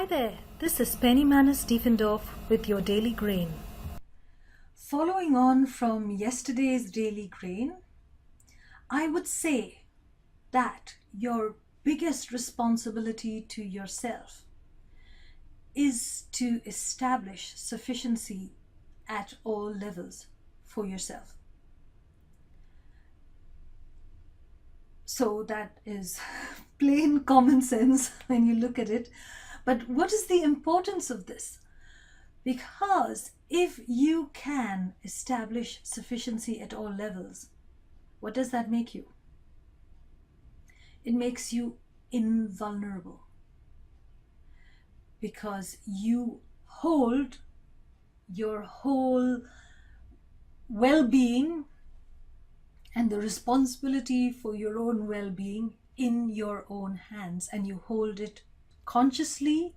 Hi there, this is Penny Manus Diefendorf with your Daily Grain. Following on from yesterday's Daily Grain, I would say that your biggest responsibility to yourself is to establish sufficiency at all levels for yourself. So that is plain common sense when you look at it. But what is the importance of this? Because if you can establish sufficiency at all levels, what does that make you? It makes you invulnerable. Because you hold your whole well-being and the responsibility for your own well-being in your own hands, and you hold it consciously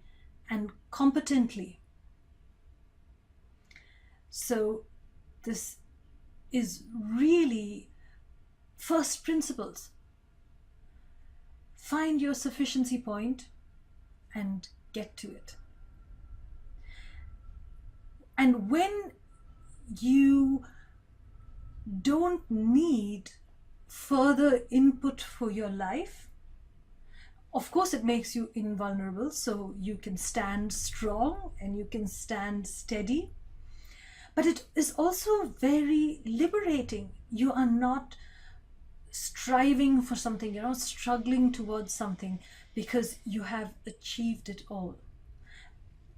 and competently. So this is really first principles. Find your sufficiency point and get to it. And when you don't need further input for your life, of course it makes you invulnerable, so you can stand strong and you can stand steady. But it is also very liberating. You are not striving for something, you're not struggling towards something because you have achieved it all.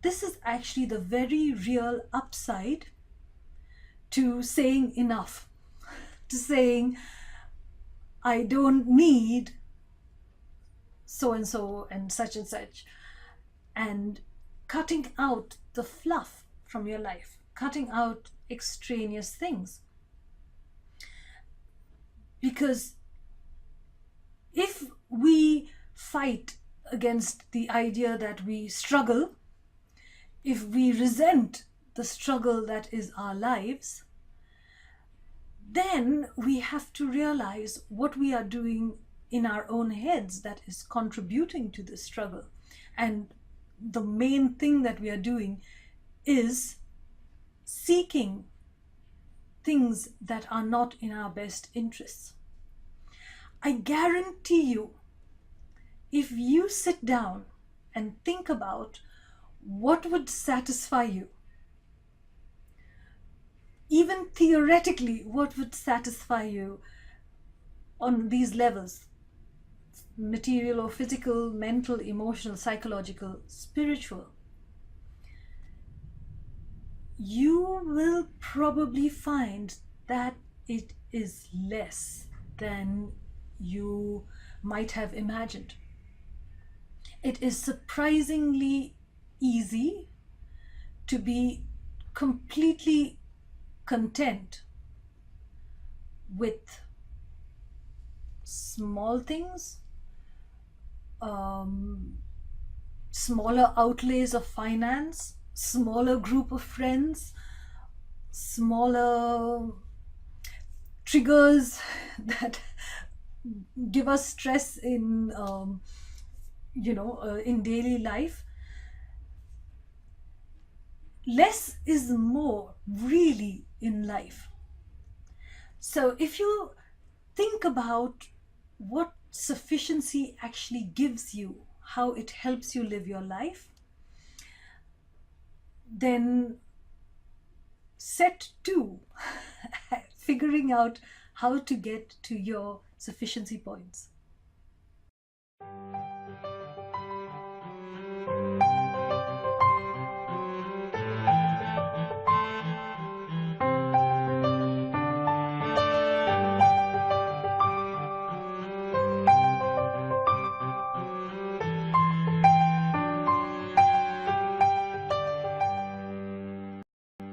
This is actually the very real upside to saying enough, to saying I don't need so and so and such, and cutting out the fluff from your life, cutting out extraneous things. Because if we fight against the idea that we struggle, if we resent the struggle that is our lives, then we have to realize what we are doing in our own heads that is contributing to this struggle. And the main thing that we are doing is seeking things that are not in our best interests. I guarantee you, if you sit down and think about what would satisfy you, even theoretically, what would satisfy you on these levels, material or physical, mental, emotional, psychological, spiritual, you will probably find that it is less than you might have imagined. It is surprisingly easy to be completely content with small things, smaller outlays of finance, smaller group of friends, smaller triggers that give us stress in in daily life. Less is more, really, in life. So if you think about what sufficiency actually gives you, how it helps you live your life, then set to figuring out how to get to your sufficiency points.